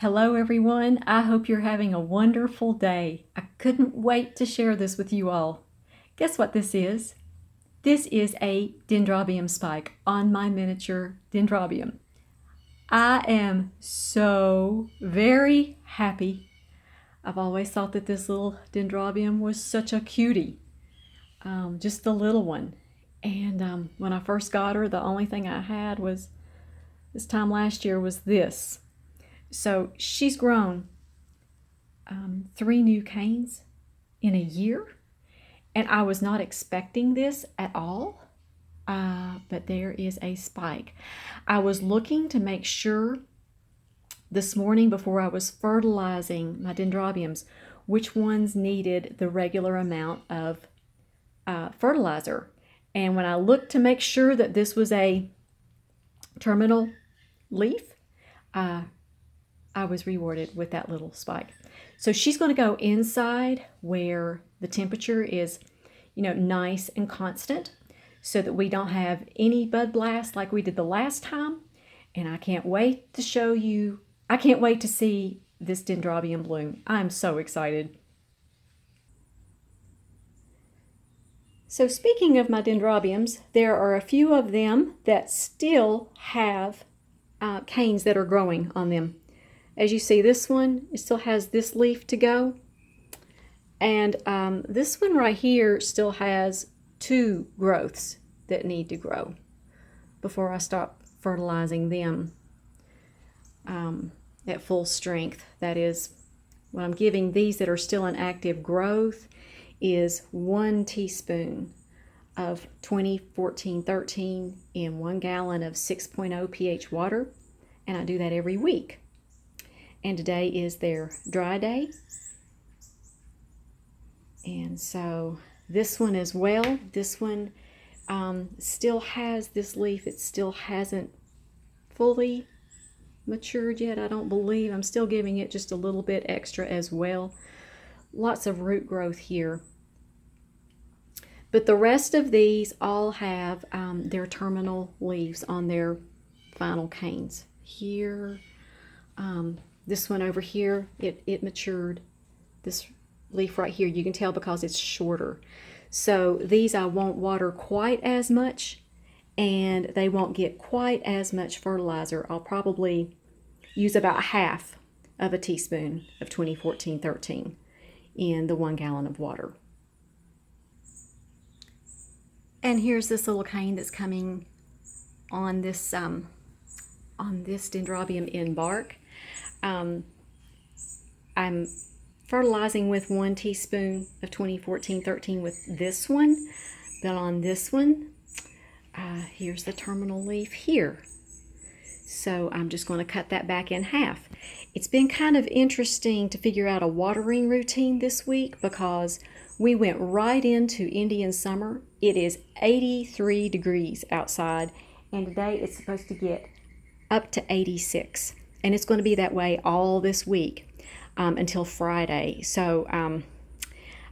Hello everyone, I hope you're having a wonderful day. I couldn't wait to share this with you all. Guess what this is? This is a Dendrobium spike on my miniature Dendrobium. I am so very happy. I've always thought that this little Dendrobium was such a cutie, just a little one. And when I first got her, the only thing I had was this time last year was this. So she's grown 3 new canes in a year, and I was not expecting this at all. But there is a spike. I was looking to make sure this morning before I was fertilizing my dendrobiums which ones needed the regular amount of fertilizer. And when I looked to make sure that this was a terminal leaf, I was rewarded with that little spike. So she's going to go inside where the temperature is, nice and constant so that we don't have any bud blast like we did the last time. And I can't wait to show you. I can't wait to see this dendrobium bloom. I'm so excited. So speaking of my dendrobiums, there are a few of them that still have canes that are growing on them. As you see, this one, it still has this leaf to go. And this one right here still has 2 growths that need to grow before I stop fertilizing them at full strength. That is, what I'm giving these that are still in active growth is 1 teaspoon of 2014-13 in 1 gallon of 6.0 pH water. And I do that every week. And today is their dry day. And so this one as well, this one still has this leaf. It still hasn't fully matured yet, I don't believe. I'm still giving it just a little bit extra as well. Lots of root growth here. But the rest of these all have their terminal leaves on their final canes. Here, this one over here, it matured. This leaf right here, you can tell because it's shorter. So these I won't water quite as much, and they won't get quite as much fertilizer. I'll probably use about half of a teaspoon of 2014-13 in the 1 gallon of water. And here's this little cane that's coming on this dendrobium in bark. I'm fertilizing with 1 teaspoon of 2014-13 with this one, but on this one, here's the terminal leaf here. So I'm just going to cut that back in half. It's been kind of interesting to figure out a watering routine this week because we went right into Indian summer. It is 83 degrees outside, and today it's supposed to get up to 86. And it's going to be that way all this week until Friday. So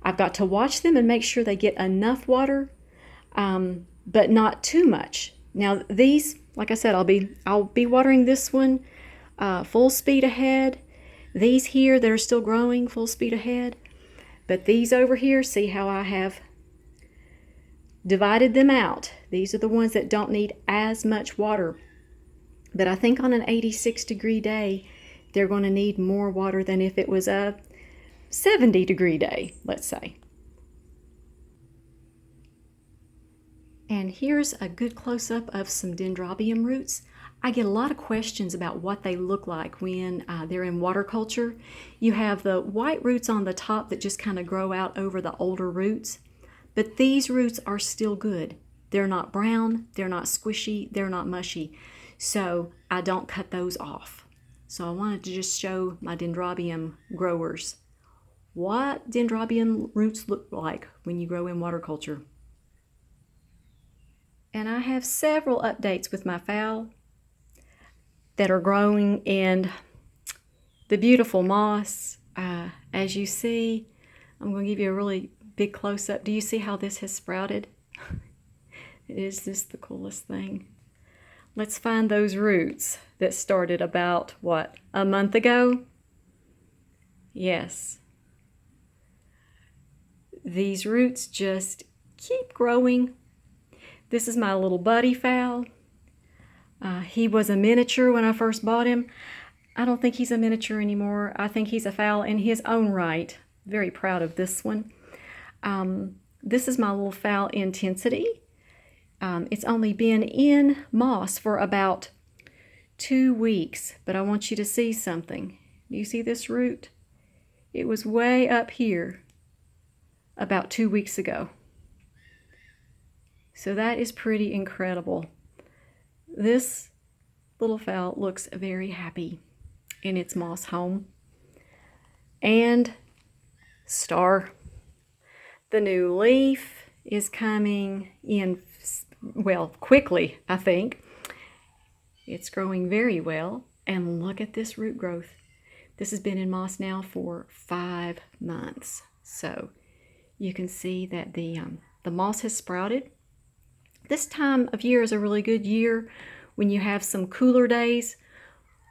I've got to watch them and make sure they get enough water, but not too much. Now these, like I said, I'll be watering this one full speed ahead. These here that are still growing, full speed ahead. But these over here, see how I have divided them out. These are the ones that don't need as much water. But I think on an 86-degree day, they're going to need more water than if it was a 70-degree day, let's say. And here's a good close-up of some dendrobium roots. I get a lot of questions about what they look like when they're in water culture. You have the white roots on the top that just kind of grow out over the older roots. But these roots are still good. They're not brown, they're not squishy, they're not mushy. So I don't cut those off. So I wanted to just show my dendrobium growers what dendrobium roots look like when you grow in water culture. And I have several updates with my phal that are growing in the beautiful moss. As you see, I'm going to give you a really big close-up. Do you see how this has sprouted? It is just the coolest thing. Let's find those roots that started about, what, a month ago? Yes. These roots just keep growing. This is my little buddy phal. He was a miniature when I first bought him. I don't think he's a miniature anymore. I think he's a phal in his own right. Very proud of this one. This is my little phal Intensity. It's only been in moss for about 2 weeks, but I want you to see something. Do you see this root? It was way up here about 2 weeks ago. So that is pretty incredible. This little phal looks very happy in its moss home. And star. The new leaf is coming in, well, quickly, I think. It's growing very well. And look at this root growth. This has been in moss now for 5 months. So you can see that the moss has sprouted. This time of year is a really good year when you have some cooler days.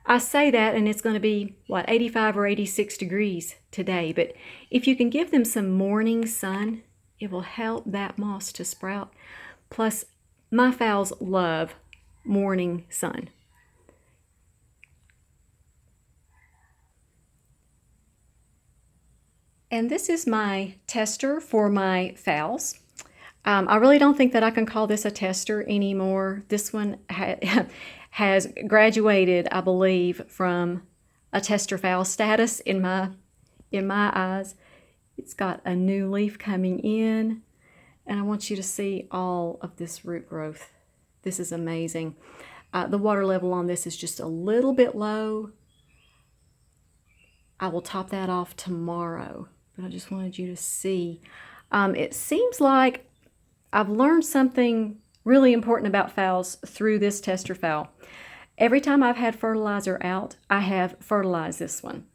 I say that and it's going to be, what, 85 or 86 degrees today. But if you can give them some morning sun, it will help that moss to sprout. Plus, my phals love morning sun. And this is my tester for my phals. I really don't think that I can call this a tester anymore. This one has graduated, I believe, from a tester phal status in my eyes. It's got a new leaf coming in, and I want you to see all of this root growth. This is amazing. The water level on this is just a little bit low. I will top that off tomorrow, but I just wanted you to see. It seems like I've learned something really important about phals through this tester phal. Every time I've had fertilizer out, I have fertilized this one.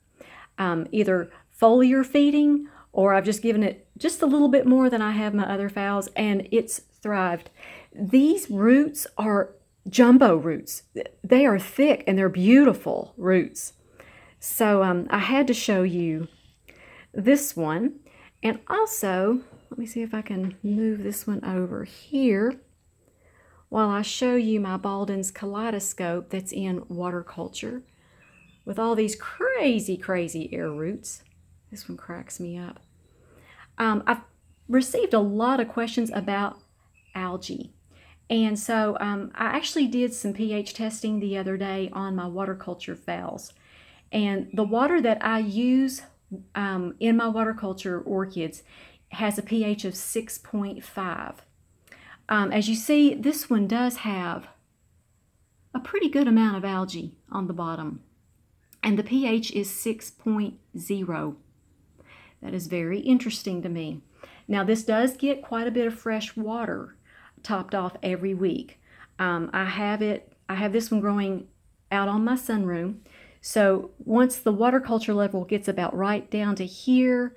Either foliar feeding, or I've just given it just a little bit more than I have my other phals, and it's thrived. These roots are jumbo roots. They are thick and they're beautiful roots. So I had to show you this one. And also, let me see if I can move this one over here while I show you my Baldwin's kaleidoscope that's in water culture with all these crazy, crazy air roots. This one cracks me up. I've received a lot of questions about algae. And so I actually did some pH testing the other day on my water culture phals. And the water that I use in my water culture orchids has a pH of 6.5. As you see, this one does have a pretty good amount of algae on the bottom, and the pH is 6.0. That is very interesting to me. Now, this does get quite a bit of fresh water topped off every week. I have this one growing out on my sunroom. So once the water culture level gets about right down to here,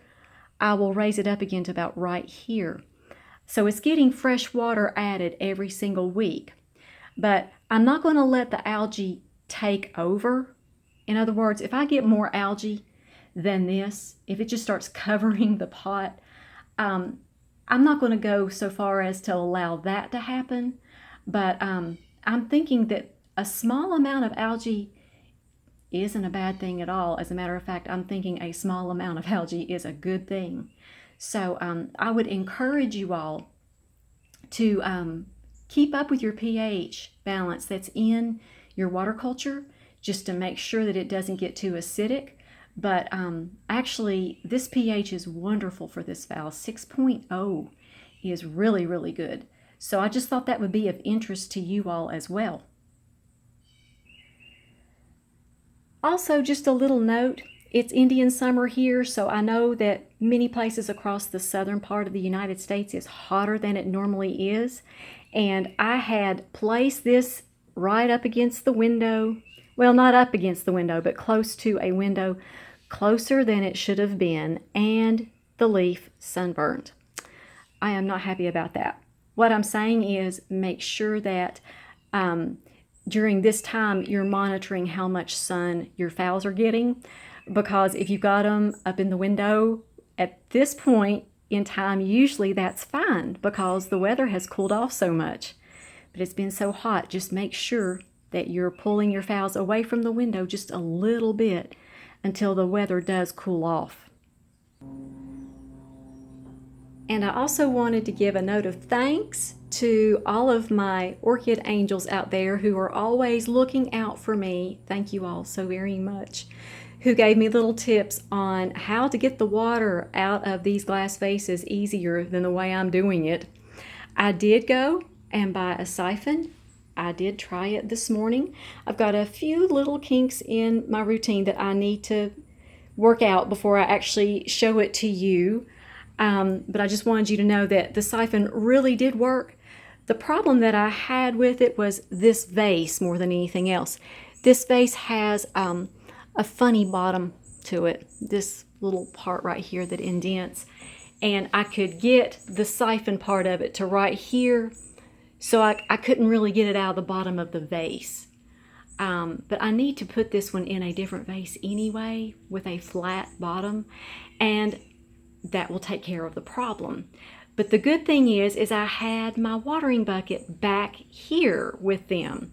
I will raise it up again to about right here. So it's getting fresh water added every single week. But I'm not going to let the algae take over. In other words, if I get more algae than this, if it just starts covering the pot, I'm not going to go so far as to allow that to happen. But I'm thinking that a small amount of algae isn't a bad thing at all. As a matter of fact, I'm thinking a small amount of algae is a good thing. So I would encourage you all to keep up with your pH balance that's in your water culture, just to make sure that it doesn't get too acidic. But actually, this pH is wonderful for this phal. 6.0 is really, really good. So I just thought that would be of interest to you all as well. Also, just a little note, it's Indian summer here, so I know that many places across the southern part of the United States is hotter than it normally is. And I had placed this right up against the window. Well, not up against the window, but close to a window, closer than it should have been, and the leaf sunburned. I am not happy about that. What I'm saying is make sure that during this time you're monitoring how much sun your phals are getting, because if you've got them up in the window at this point in time, usually that's fine because the weather has cooled off so much. But it's been so hot, just make sure that you're pulling your phals away from the window just a little bit until the weather does cool off. And I also wanted to give a note of thanks to all of my orchid angels out there who are always looking out for me. Thank you all so very much. Who gave me little tips on how to get the water out of these glass vases easier than the way I'm doing it. I did go and buy a siphon. I did try it this morning. I've got a few little kinks in my routine that I need to work out before I actually show it to you. But I just wanted you to know that the siphon really did work. The problem that I had with it was this vase more than anything else. This vase has a funny bottom to it, this little part right here that indents. And I could get the siphon part of it to right here, so I couldn't really get it out of the bottom of the vase. But I need to put this one in a different vase anyway with a flat bottom, and that will take care of the problem. But the good thing is I had my watering bucket back here with them.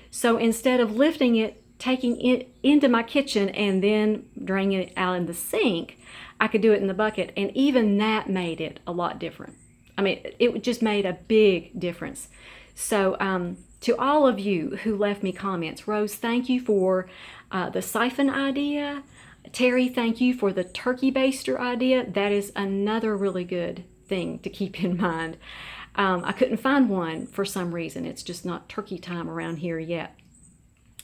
So instead of lifting it, taking it into my kitchen and then draining it out in the sink, I could do it in the bucket, and even that made it a lot different. I mean, it just made a big difference. So to all of you who left me comments, Rose, thank you for the siphon idea. Terry, thank you for the turkey baster idea. That is another really good thing to keep in mind. I couldn't find one for some reason. It's just not turkey time around here yet.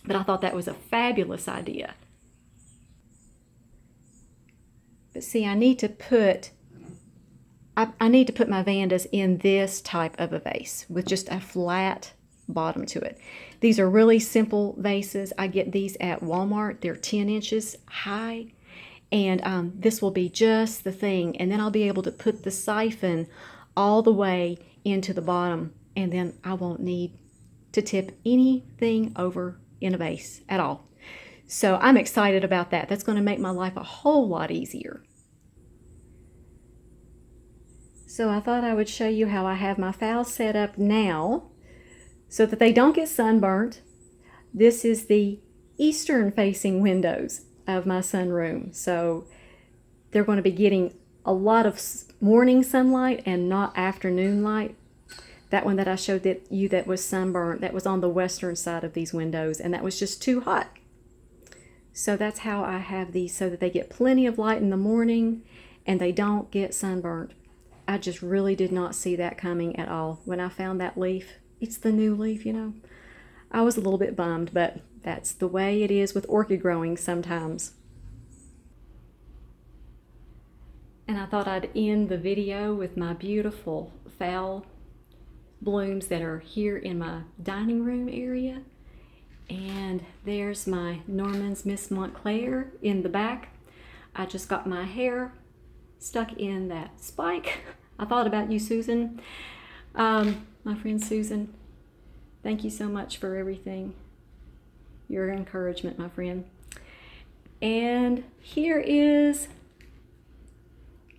But I thought that was a fabulous idea. But see, I need to put my vandas in this type of a vase with just a flat bottom to it. These are really simple vases. I get these at Walmart. They're 10 inches high. And this will be just the thing. And then I'll be able to put the siphon all the way into the bottom. And then I won't need to tip anything over in a vase at all. So I'm excited about that. That's going to make my life a whole lot easier. So I thought I would show you how I have my phals set up now so that they don't get sunburnt. This is the eastern facing windows of my sunroom. So they're going to be getting a lot of morning sunlight and not afternoon light. That one that I showed you that was sunburnt, that was on the western side of these windows, and that was just too hot. So that's how I have these, so that they get plenty of light in the morning and they don't get sunburnt. I just really did not see that coming at all. When I found that leaf, it's the new leaf, you know. I was a little bit bummed, but that's the way it is with orchid growing sometimes. And I thought I'd end the video with my beautiful phal blooms that are here in my dining room area. And there's my Norman's Miss Montclair in the back. I just got my hair stuck in that spike. I thought about you, Susan. My friend Susan, thank you so much for everything. Your encouragement, my friend. And here is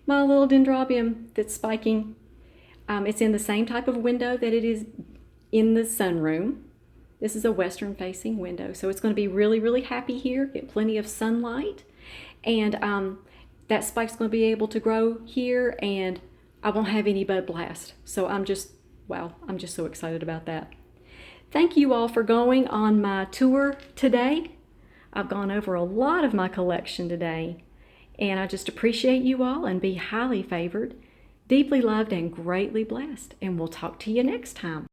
my little dendrobium that's spiking. It's in the same type of window that it is in the sunroom. This is a western facing window, so it's going to be really, really happy here, get plenty of sunlight. And that spike's going to be able to grow here, and I won't have any bud blast. So I'm just so excited about that. Thank you all for going on my tour today. I've gone over a lot of my collection today, and I just appreciate you all and be highly favored, deeply loved, and greatly blessed. And we'll talk to you next time.